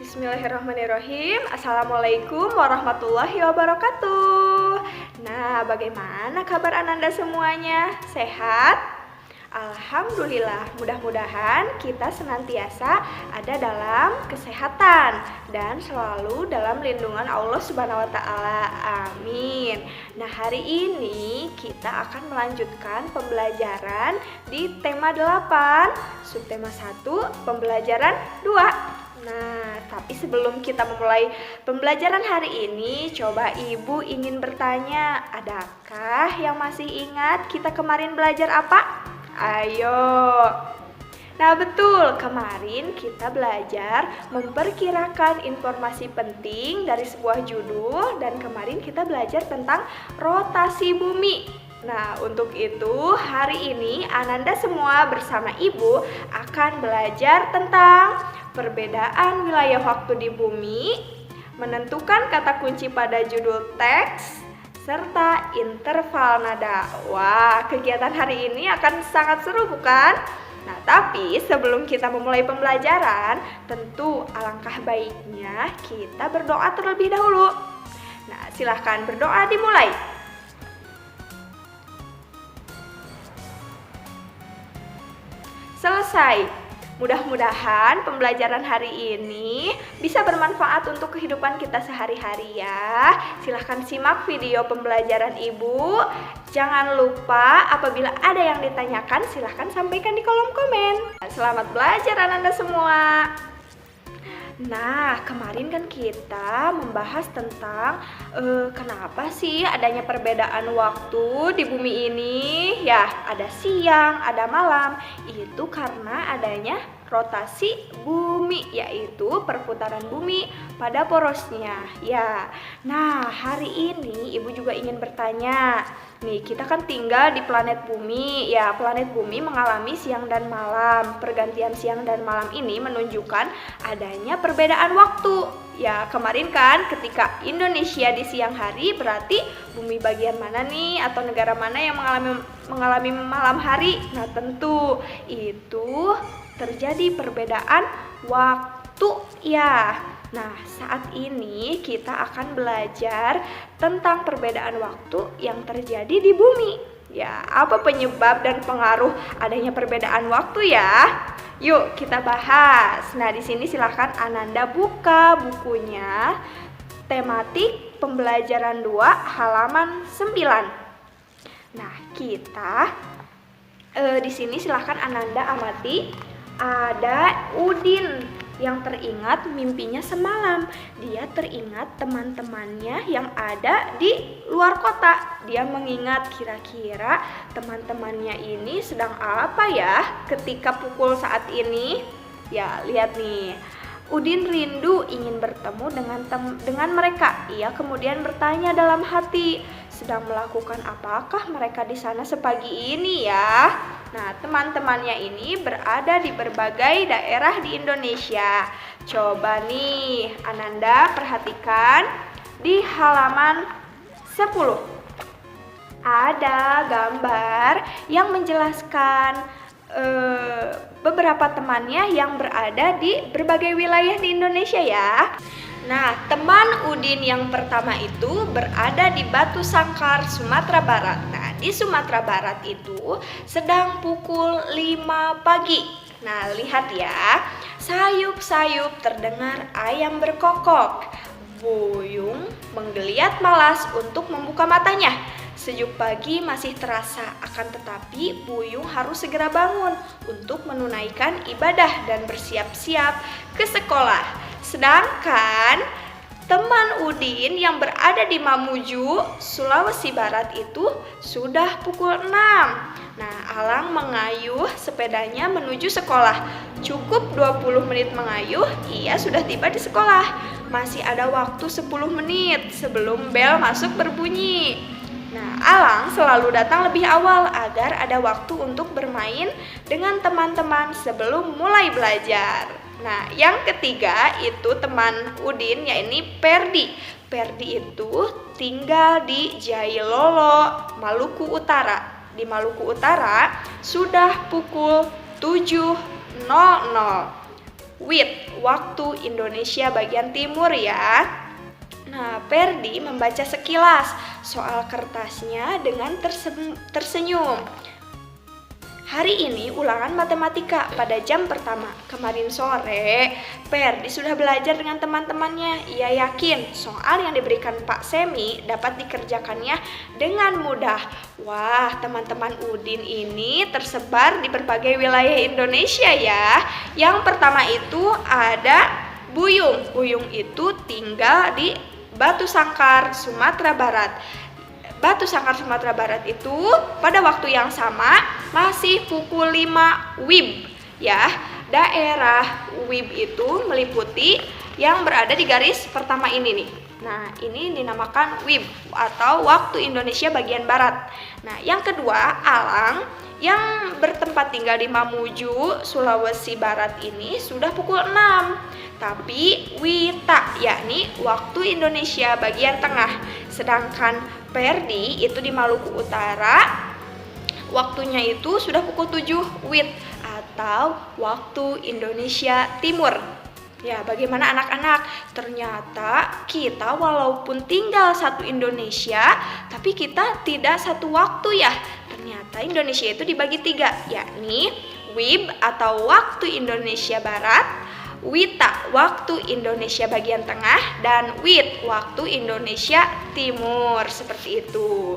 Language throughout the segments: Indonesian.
Bismillahirrahmanirrahim. Assalamualaikum warahmatullahi wabarakatuh. Nah, bagaimana kabar Ananda semuanya? Sehat? Alhamdulillah, mudah-mudahan kita senantiasa ada dalam kesehatan dan selalu dalam lindungan Allah Subhanahu wa taala. Amin. Nah, hari ini kita akan melanjutkan pembelajaran di tema 8, subtema 1, pembelajaran 2. Nah, tapi sebelum kita memulai pembelajaran hari ini, coba Ibu ingin bertanya, adakah yang masih ingat kita kemarin belajar apa? Ayo. Nah, betul, kemarin kita belajar memperkirakan informasi penting dari sebuah judul dan kemarin kita belajar tentang rotasi bumi. Nah, untuk itu hari ini Ananda semua bersama Ibu akan belajar tentang perbedaan wilayah waktu di bumi, menentukan kata kunci pada judul teks, serta interval nada. Wah, kegiatan hari ini akan sangat seru bukan? Nah, tapi sebelum kita memulai pembelajaran, tentu alangkah baiknya kita berdoa terlebih dahulu. Nah, silahkan berdoa dimulai. Selesai. Mudah-mudahan pembelajaran hari ini bisa bermanfaat untuk kehidupan kita sehari-hari ya. Silahkan simak video pembelajaran Ibu. Jangan lupa apabila ada yang ditanyakan silahkan sampaikan di kolom komen. Selamat belajar Ananda semua. Nah, kemarin kan kita membahas tentang kenapa sih adanya perbedaan waktu di bumi ini. Ya, ada siang, ada malam. Itu karena adanya rotasi bumi, yaitu perputaran bumi pada porosnya. Ya, nah hari ini Ibu juga ingin bertanya. Nih, kita kan tinggal di planet bumi. Ya, planet bumi mengalami siang dan malam. Pergantian siang dan malam ini menunjukkan adanya perbedaan waktu. Ya, kemarin kan ketika Indonesia di siang hari berarti bumi bagian mana nih atau negara mana yang mengalami malam hari? Nah, tentu itu terjadi perbedaan waktu ya. Nah, saat ini kita akan belajar tentang perbedaan waktu yang terjadi di bumi. Ya, apa penyebab dan pengaruh adanya perbedaan waktu ya? Yuk kita bahas. Nah, di sini silakan Ananda buka bukunya tematik pembelajaran 2 halaman 9. Nah, kita di sini silakan Ananda amati. Ada Udin yang teringat mimpinya semalam. Dia teringat teman-temannya yang ada di luar kota. Dia mengingat kira-kira teman-temannya ini sedang apa ya ketika pukul saat ini. Ya, lihat nih. Udin rindu ingin bertemu dengan mereka. Ia kemudian bertanya dalam hati, sedang melakukan apakah mereka di sana sepagi ini ya? Nah, teman-temannya ini berada di berbagai daerah di Indonesia. Coba nih, Ananda perhatikan di halaman 10. Ada gambar yang menjelaskan beberapa temannya yang berada di berbagai wilayah di Indonesia ya. Nah, teman Udin yang pertama itu berada di Batu Sangkar, Sumatera Barat. Nah, di Sumatera Barat itu sedang pukul 5 pagi. Nah, lihat ya, sayup-sayup terdengar ayam berkokok. Buyung menggeliat malas untuk membuka matanya. Sejuk pagi masih terasa, akan tetapi Buyung harus segera bangun untuk menunaikan ibadah dan bersiap-siap ke sekolah. Sedangkan teman Udin yang berada di Mamuju, Sulawesi Barat itu sudah pukul 6. Nah, Alang mengayuh sepedanya menuju sekolah. Cukup 20 menit mengayuh, ia sudah tiba di sekolah. Masih ada waktu 10 menit sebelum bel masuk berbunyi. Nah, Alang selalu datang lebih awal agar ada waktu untuk bermain dengan teman-teman sebelum mulai belajar. Nah, yang ketiga itu teman Udin, yaitu Perdi. Perdi itu tinggal di Jailolo, Maluku Utara. di Maluku Utara sudah pukul 7.00 WIB waktu Indonesia bagian timur ya. Nah, Perdi membaca sekilas soal kertasnya dengan tersenyum. Hari ini ulangan matematika pada jam pertama. Kemarin sore, Perdi sudah belajar dengan teman-temannya. Ia yakin soal yang diberikan Pak Semi dapat dikerjakannya dengan mudah. Wah, teman-teman Udin ini tersebar di berbagai wilayah Indonesia ya. Yang pertama itu ada Buyung. Buyung itu tinggal di Batu Sangkar, Sumatera Barat. Batu Sangkar, Sumatera Barat itu pada waktu yang sama masih pukul 5 WIB ya. Daerah WIB itu meliputi yang berada di garis pertama ini nih. Nah, ini dinamakan WIB atau waktu Indonesia bagian barat. Nah, yang kedua, Alang yang bertempat tinggal di Mamuju, Sulawesi Barat ini sudah pukul 6. Tapi Wita yakni waktu Indonesia bagian tengah. Sedangkan Perdi itu di Maluku Utara waktunya itu sudah pukul 7 WIB atau waktu Indonesia Timur. Ya, bagaimana anak-anak? Ternyata kita walaupun tinggal satu Indonesia, tapi kita tidak satu waktu ya. Ternyata Indonesia itu dibagi 3, yakni WIB atau waktu Indonesia Barat, Wita waktu Indonesia bagian tengah, dan WIT waktu Indonesia Timur, seperti itu.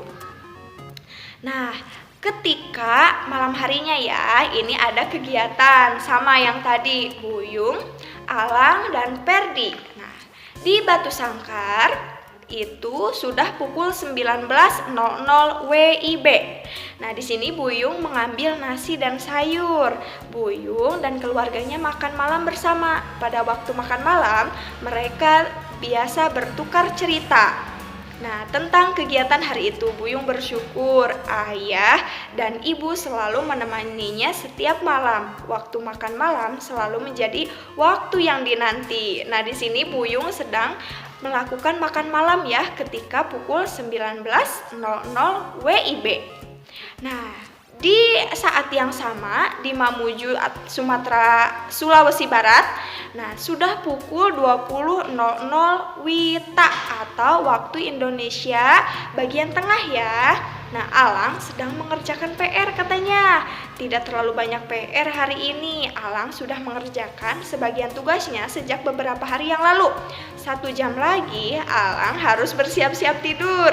Nah, ketika malam harinya ya, ini ada kegiatan sama yang tadi, Buyung, Alang, dan Perdi. Nah, di Batu Sangkar itu sudah pukul 19.00 WIB. Nah, di sini Buyung mengambil nasi dan sayur. Buyung dan keluarganya makan malam bersama. Pada waktu makan malam, mereka biasa bertukar cerita. Nah, tentang kegiatan hari itu, Buyung bersyukur ayah dan ibu selalu menemaninya setiap malam. Waktu makan malam selalu menjadi waktu yang dinanti. Nah, di sini Buyung sedang melakukan makan malam ya ketika pukul 19.00 WIB. Nah, di saat yang sama di Mamuju, Sulawesi Barat, nah sudah pukul 20.00 WITA atau waktu Indonesia bagian tengah ya. Nah, Alang sedang mengerjakan PR katanya. Tidak terlalu banyak PR hari ini. Alang sudah mengerjakan sebagian tugasnya sejak beberapa hari yang lalu. 1 jam lagi Alang harus bersiap-siap tidur.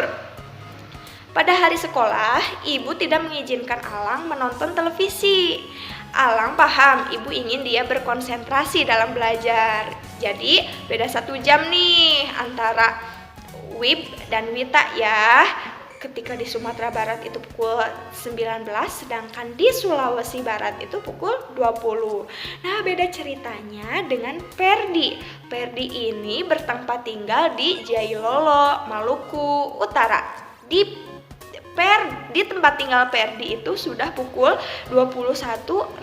Pada hari sekolah, ibu tidak mengizinkan Alang menonton televisi. Alang paham ibu ingin dia berkonsentrasi dalam belajar. Jadi beda 1 jam nih antara WIB dan Wita ya. Ketika di Sumatera Barat itu pukul 19, sedangkan di Sulawesi Barat itu pukul 20. Nah, beda ceritanya dengan Perdi. Perdi ini bertempat tinggal di Jailolo, Maluku Utara. Di tempat tinggal Perdi itu sudah pukul 21.00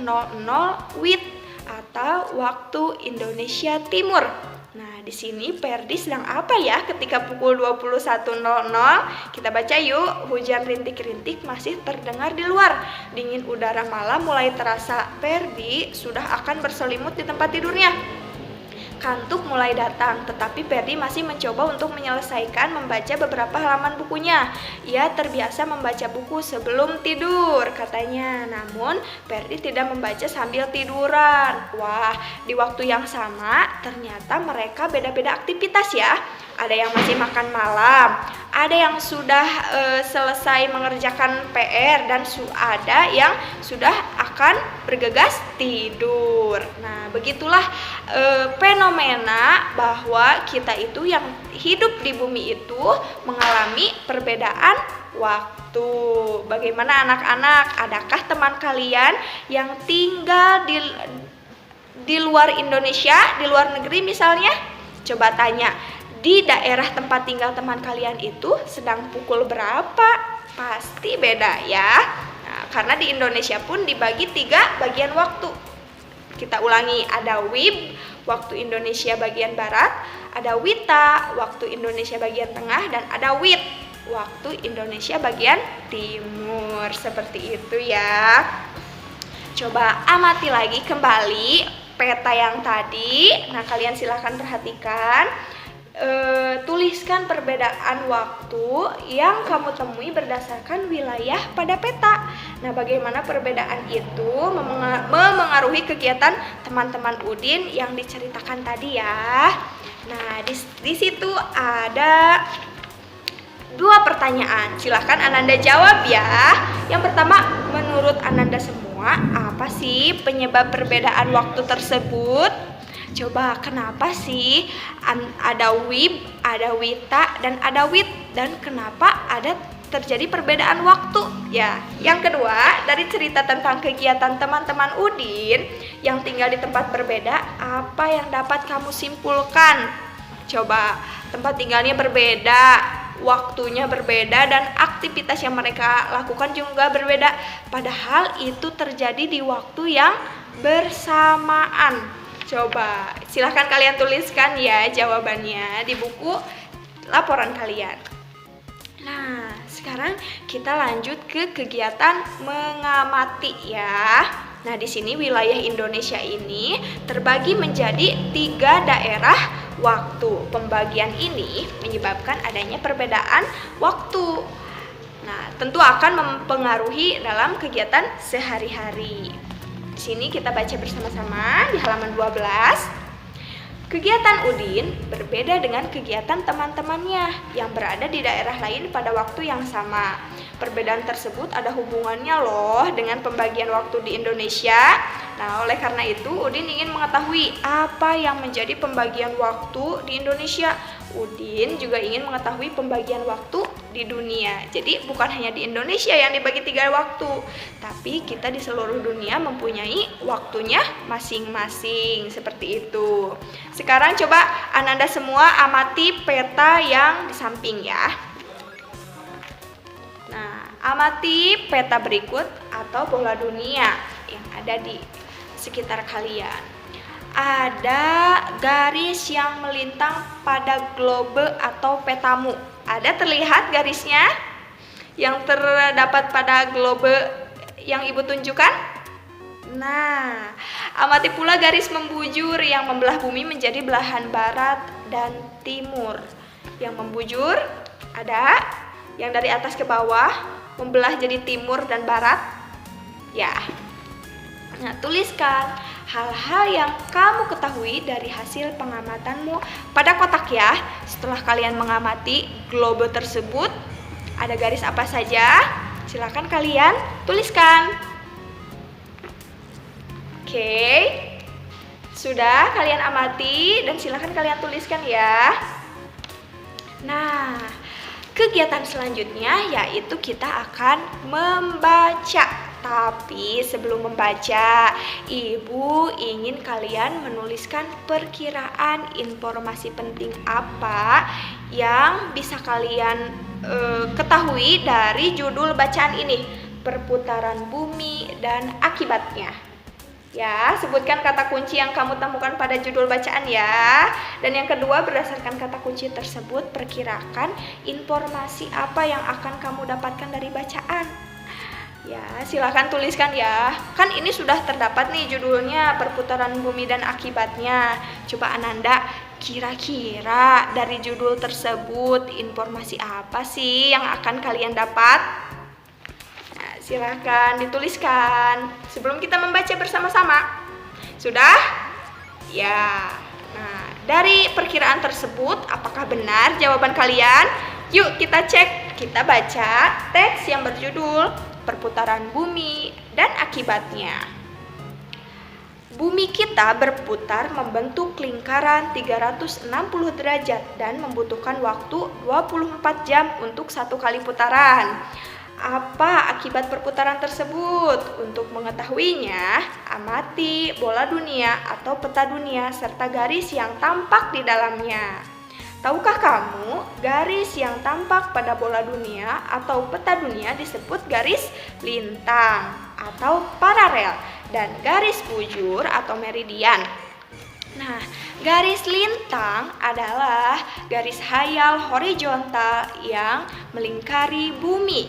WIB atau waktu Indonesia Timur. Nah, di sini Perdi sedang apa ya ketika pukul 21.00? Kita baca yuk. Hujan rintik-rintik masih terdengar di luar. Dingin udara malam mulai terasa. Perdi sudah akan berselimut di tempat tidurnya. Kantuk mulai datang, tetapi Perdi masih mencoba untuk menyelesaikan membaca beberapa halaman bukunya. Ia terbiasa membaca buku sebelum tidur, katanya. Namun, Perdi tidak membaca sambil tiduran. Wah, di waktu yang sama, ternyata mereka beda-beda aktivitas ya. Ada yang masih makan malam, ada yang sudah selesai mengerjakan PR, dan ada yang sudah akan bergegas tidur. Nah, begitulah fenomena bahwa kita itu yang hidup di bumi itu mengalami perbedaan waktu. Bagaimana anak-anak? Adakah teman kalian yang tinggal di luar Indonesia, di luar negeri misalnya? Coba tanya, di daerah tempat tinggal teman kalian itu sedang pukul berapa? Pasti beda ya. Nah, karena di Indonesia pun dibagi 3 bagian waktu. Kita ulangi, ada WIB, waktu Indonesia bagian barat, ada WITA, waktu Indonesia bagian tengah, dan ada WIT, waktu Indonesia bagian timur. Seperti itu ya. Coba amati lagi kembali peta yang tadi. Nah, kalian silahkan perhatikan. Tuliskan perbedaan waktu yang kamu temui berdasarkan wilayah pada peta. Nah, bagaimana perbedaan itu memengaruhi kegiatan teman-teman Udin yang diceritakan tadi ya. Nah, di situ ada 2 pertanyaan. Silahkan Ananda jawab ya. Yang pertama, menurut Ananda semua, apa sih penyebab perbedaan waktu tersebut? Coba kenapa sih ada Wib, ada Wita, dan ada Wit, dan kenapa ada terjadi perbedaan waktu? Ya, yang kedua, dari cerita tentang kegiatan teman-teman Udin yang tinggal di tempat berbeda, apa yang dapat kamu simpulkan? Coba, tempat tinggalnya berbeda, waktunya berbeda, dan aktivitas yang mereka lakukan juga berbeda. Padahal itu terjadi di waktu yang bersamaan. Coba, silahkan kalian tuliskan ya jawabannya di buku laporan kalian. Nah, sekarang kita lanjut ke kegiatan mengamati ya. Nah, di sini wilayah Indonesia ini terbagi menjadi 3 daerah waktu. Pembagian ini menyebabkan adanya perbedaan waktu. Nah, tentu akan mempengaruhi dalam kegiatan sehari-hari. Di sini kita baca bersama-sama di halaman 12. Kegiatan Udin berbeda dengan kegiatan teman-temannya yang berada di daerah lain pada waktu yang sama. Perbedaan tersebut ada hubungannya loh dengan pembagian waktu di Indonesia. Nah, oleh karena itu Udin ingin mengetahui apa yang menjadi pembagian waktu di Indonesia. Udin juga ingin mengetahui pembagian waktu di dunia. Jadi bukan hanya di Indonesia yang dibagi 3 waktu, tapi kita di seluruh dunia mempunyai waktunya masing-masing. Seperti itu. Sekarang coba Ananda semua amati peta yang di samping ya. Nah, amati peta berikut atau bola dunia yang ada di sekitar kalian. Ada garis yang melintang pada globe atau petamu. Ada terlihat garisnya yang terdapat pada globe yang Ibu tunjukkan? Nah, amati pula garis membujur yang membelah bumi menjadi belahan barat dan timur. Yang membujur ada yang dari atas ke bawah membelah jadi timur dan barat. Ya. Nah, tuliskan hal-hal yang kamu ketahui dari hasil pengamatanmu pada kotak ya. Setelah kalian mengamati globe tersebut, ada garis apa saja? Silakan kalian tuliskan. Oke. Sudah kalian amati dan silakan kalian tuliskan ya. Nah, kegiatan selanjutnya yaitu kita akan membaca. Tapi sebelum membaca, Ibu ingin kalian menuliskan perkiraan informasi penting apa yang bisa kalian ketahui dari judul bacaan ini, perputaran bumi dan akibatnya. Ya, sebutkan kata kunci yang kamu temukan pada judul bacaan ya. Dan yang kedua, berdasarkan kata kunci tersebut, perkirakan informasi apa yang akan kamu dapatkan dari bacaan. Ya, silakan tuliskan ya. Kan ini sudah terdapat nih judulnya, perputaran bumi dan akibatnya. Coba Ananda, kira-kira dari judul tersebut informasi apa sih yang akan kalian dapat? Nah, silakan dituliskan sebelum kita membaca bersama-sama. Sudah? Ya. Nah, dari perkiraan tersebut, apakah benar jawaban kalian? Yuk kita cek. Kita baca teks yang berjudul perputaran bumi dan akibatnya. Bumi kita berputar membentuk lingkaran 360 derajat dan membutuhkan waktu 24 jam untuk 1 kali putaran. Apa akibat perputaran tersebut? Untuk mengetahuinya, amati bola dunia atau peta dunia serta garis yang tampak di dalamnya. Tahukah kamu, garis yang tampak pada bola dunia atau peta dunia disebut garis lintang atau paralel dan garis bujur atau meridian. Nah, garis lintang adalah garis hayal horizontal yang melingkari bumi.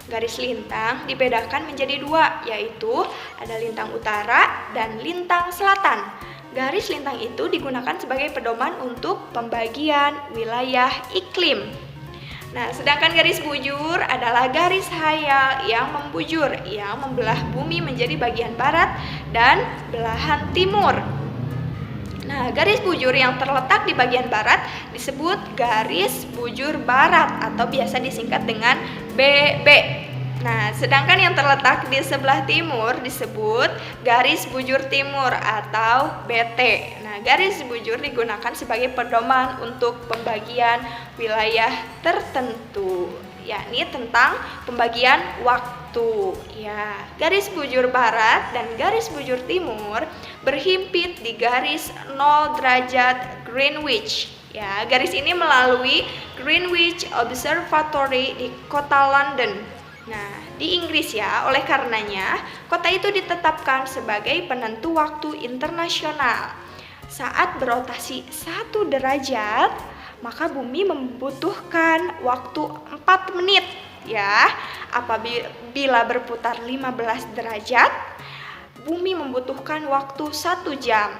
Garis lintang dibedakan menjadi dua, yaitu ada lintang utara dan lintang selatan. Garis lintang itu digunakan sebagai pedoman untuk pembagian wilayah iklim. Nah, sedangkan garis bujur adalah garis hayal yang membujur, yang membelah bumi menjadi bagian barat dan belahan timur. Nah, garis bujur yang terletak di bagian barat disebut garis bujur barat atau biasa disingkat dengan BB. Nah, sedangkan yang terletak di sebelah timur disebut garis bujur timur atau BT. Nah, garis bujur digunakan sebagai pedoman untuk pembagian wilayah tertentu, yakni tentang pembagian waktu. Ya, garis bujur barat dan garis bujur timur berhimpit di garis 0 derajat Greenwich. Ya, garis ini melalui Greenwich Observatory di kota London. Nah, di Inggris ya, oleh karenanya kota itu ditetapkan sebagai penentu waktu internasional. Saat berotasi 1 derajat, maka bumi membutuhkan waktu 4 menit ya. Apabila berputar 15 derajat, bumi membutuhkan waktu 1 jam.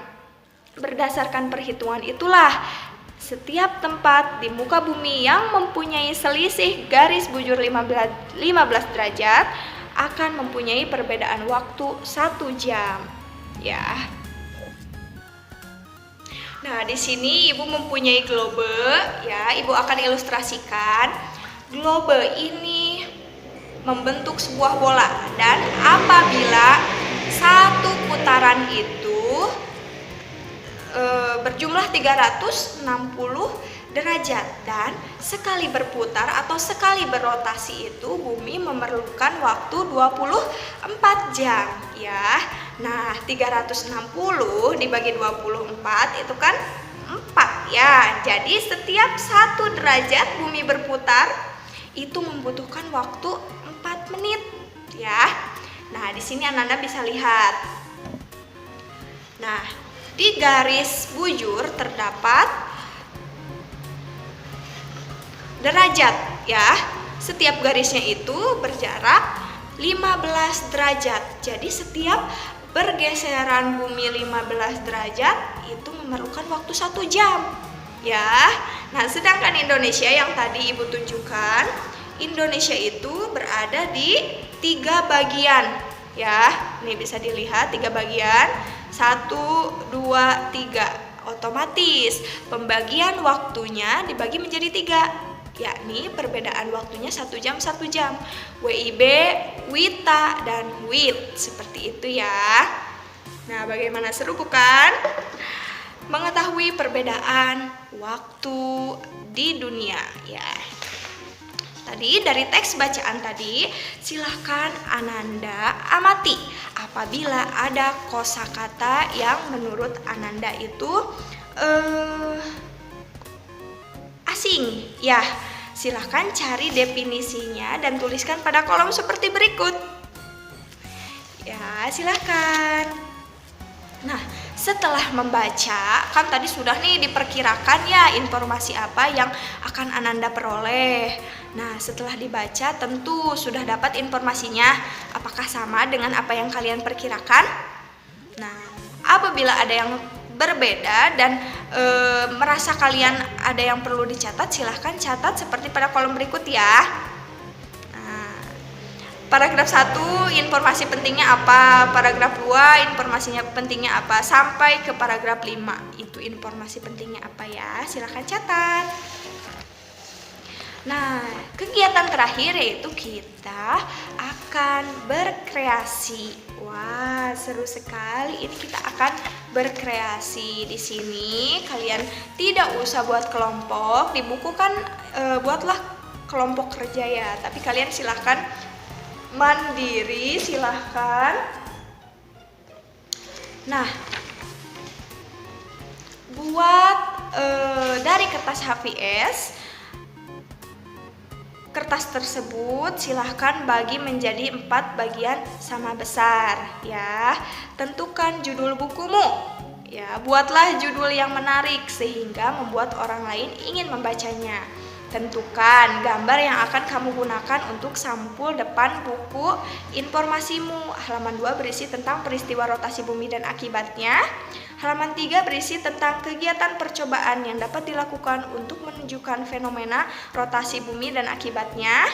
Berdasarkan perhitungan itulah, setiap tempat di muka bumi yang mempunyai selisih garis bujur 15 derajat akan mempunyai perbedaan waktu 1 jam. Ya. Nah, di sini Ibu mempunyai globe, ya. Ibu akan ilustrasikan. Globe ini membentuk sebuah bola dan apabila satu putaran itu berjumlah 360 derajat dan sekali berputar atau sekali berotasi itu bumi memerlukan waktu 24 jam ya. Nah, 360 dibagi 24 itu kan 4 ya. Jadi setiap 1 derajat bumi berputar itu membutuhkan waktu 4 menit ya. Nah, di sini Ananda bisa lihat. Nah, di garis bujur terdapat derajat ya. Setiap garisnya itu berjarak 15 derajat. Jadi setiap bergeseran bumi 15 derajat itu memerlukan waktu 1 jam ya. Nah, sedangkan Indonesia yang tadi Ibu tunjukkan, Indonesia itu berada di 3 bagian ya. Ini bisa dilihat 3 bagian. 1, 2, 3. Otomatis pembagian waktunya dibagi menjadi 3, yakni perbedaan waktunya 1 jam 1 jam. WIB, WITA, dan WIT. Seperti itu ya. Nah, bagaimana, seru bukan? Mengetahui perbedaan waktu di dunia ya. Tadi dari teks bacaan tadi, silahkan Ananda amati apabila ada kosakata yang menurut Ananda itu asing. Ya, silahkan cari definisinya dan tuliskan pada kolom seperti berikut. Ya, silahkan. Nah, setelah membaca, kan tadi sudah nih diperkirakan ya informasi apa yang akan Ananda peroleh. Nah, setelah dibaca tentu sudah dapat informasinya apakah sama dengan apa yang kalian perkirakan. Nah, apabila ada yang berbeda dan merasa kalian ada yang perlu dicatat, silahkan catat seperti pada kolom berikut ya. Paragraf 1 informasi pentingnya apa, paragraf 2 informasinya pentingnya apa, sampai ke paragraf 5 itu informasi pentingnya apa ya, silahkan catat. Nah, kegiatan terakhir yaitu kita akan berkreasi. Wah, seru sekali, ini kita akan berkreasi. Di sini kalian tidak usah buat kelompok, di buku kan buatlah kelompok kerja ya, tapi kalian silahkan mandiri, silahkan. Nah, buat dari kertas HVS, kertas tersebut silahkan bagi menjadi 4 bagian sama besar ya. Tentukan judul bukumu Ya, buatlah judul yang menarik sehingga membuat orang lain ingin membacanya. Tentukan gambar yang akan kamu gunakan untuk sampul depan buku informasimu. Halaman 2 berisi tentang peristiwa rotasi bumi dan akibatnya. Halaman 3 berisi tentang kegiatan percobaan yang dapat dilakukan untuk menunjukkan fenomena rotasi bumi dan akibatnya.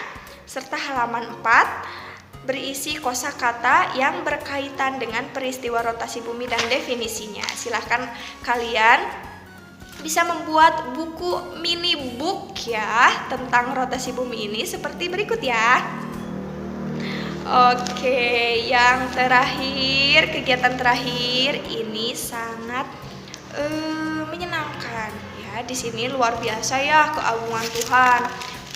Serta halaman 4 berisi kosakata yang berkaitan dengan peristiwa rotasi bumi dan definisinya. Silahkan kalian bisa membuat buku mini book ya tentang rotasi bumi ini seperti berikut ya. Oke, yang terakhir, kegiatan terakhir ini sangat menyenangkan ya. Di sini luar biasa ya keagungan Tuhan.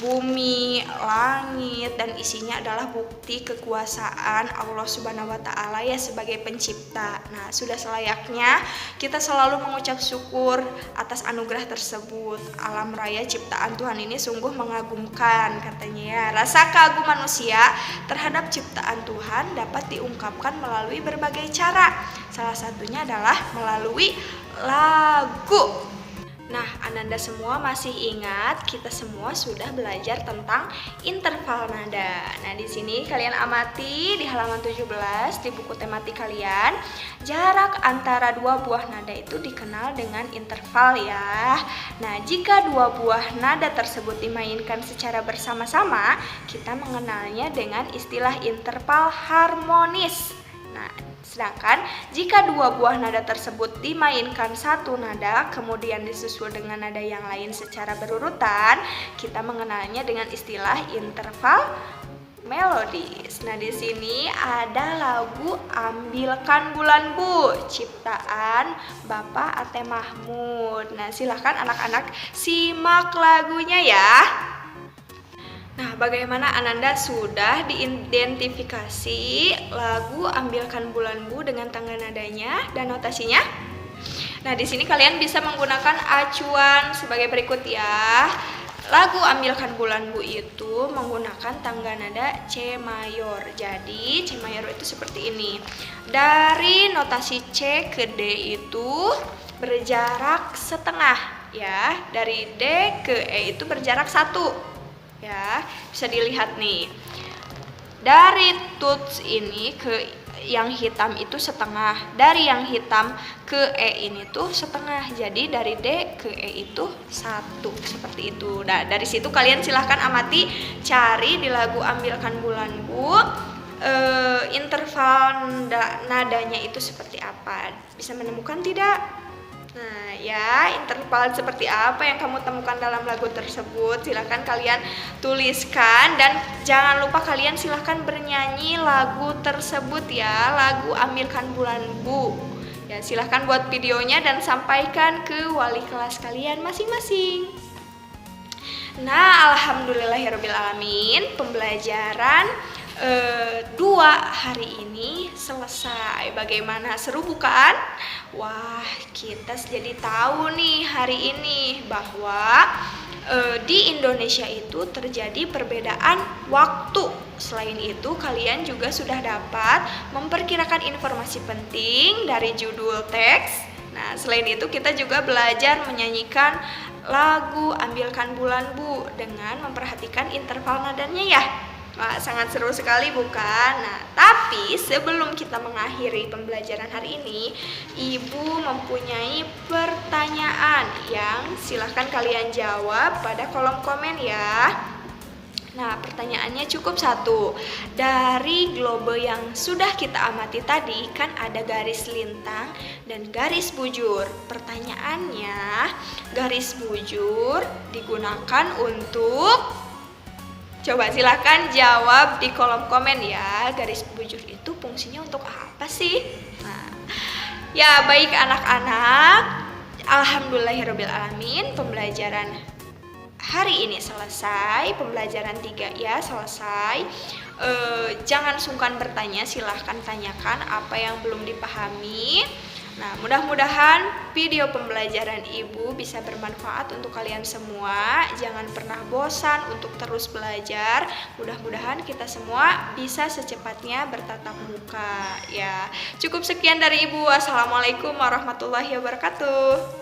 Bumi, langit, dan isinya adalah bukti kekuasaan Allah Subhanahu wa Ta'ala ya sebagai pencipta. Nah, sudah selayaknya kita selalu mengucap syukur atas anugerah tersebut. Alam raya ciptaan Tuhan ini sungguh mengagumkan katanya ya. Rasa kagum manusia terhadap ciptaan Tuhan dapat diungkapkan melalui berbagai cara. Salah satunya adalah melalui lagu. Nah, Ananda semua masih ingat kita semua sudah belajar tentang interval nada. Nah, di sini kalian amati di halaman 17 di buku tematik kalian, jarak antara dua buah nada itu dikenal dengan interval ya. Nah, jika dua buah nada tersebut dimainkan secara bersama-sama, kita mengenalnya dengan istilah interval harmonis. Nah, sedangkan jika dua buah nada tersebut dimainkan satu nada kemudian disusul dengan nada yang lain secara berurutan, kita mengenalnya dengan istilah interval melodis. Nah, di sini ada lagu Ambilkan Bulan Bu, ciptaan Bapak Ate Mahmud. Nah, silahkan anak-anak simak lagunya ya. Nah, bagaimana Ananda sudah diidentifikasi lagu Ambilkan Bulan Bu dengan tangga nadanya dan notasinya? Nah, di sini kalian bisa menggunakan acuan sebagai berikut ya. Lagu Ambilkan Bulan Bu itu menggunakan tangga nada C mayor. Jadi, C mayor itu seperti ini. Dari notasi C ke D itu berjarak setengah ya. Dari D ke E itu berjarak 1. Ya, bisa dilihat nih. Dari tuts ini ke yang hitam itu setengah. Dari yang hitam ke E ini tuh setengah. Jadi dari D ke E itu 1. Seperti itu. Nah, dari situ kalian silahkan amati, cari di lagu Ambilkan Bulan Bu interval nadanya itu seperti apa. Bisa menemukan tidak? Nah ya, interval seperti apa yang kamu temukan dalam lagu tersebut? Silahkan kalian tuliskan dan jangan lupa kalian silahkan bernyanyi lagu tersebut ya, lagu Ambilkan Bulan Bu. Ya, silahkan buat videonya dan sampaikan ke wali kelas kalian masing-masing. Nah, alhamdulillahirrabbilalamin, pembelajaran 2 hari ini selesai. Bagaimana, seru bukan? Wah, kita jadi tahu nih hari ini bahwa di Indonesia itu terjadi perbedaan waktu. Selain itu, kalian juga sudah dapat memperkirakan informasi penting dari judul teks. Nah, selain itu kita juga belajar menyanyikan lagu Ambilkan Bulan Bu dengan memperhatikan interval nadanya ya. Wah, sangat seru sekali bukan? Nah, tapi sebelum kita mengakhiri pembelajaran hari ini, Ibu mempunyai pertanyaan yang silahkan kalian jawab pada kolom komen ya. Nah, pertanyaannya cukup 1. Dari globe yang sudah kita amati tadi, kan ada garis lintang dan garis bujur. Pertanyaannya, garis bujur digunakan untuk... Coba silahkan jawab di kolom komen ya. Garis bujur itu fungsinya untuk apa sih? Nah, ya baik anak-anak, alhamdulillahirrabbilalamin, pembelajaran hari ini selesai. Pembelajaran 3 ya selesai. Jangan sungkan bertanya, silahkan tanyakan apa yang belum dipahami. Nah, mudah-mudahan video pembelajaran Ibu bisa bermanfaat untuk kalian semua. Jangan pernah bosan untuk terus belajar. Mudah-mudahan kita semua bisa secepatnya bertatap muka ya. Cukup sekian dari Ibu. Wassalamualaikum warahmatullahi wabarakatuh.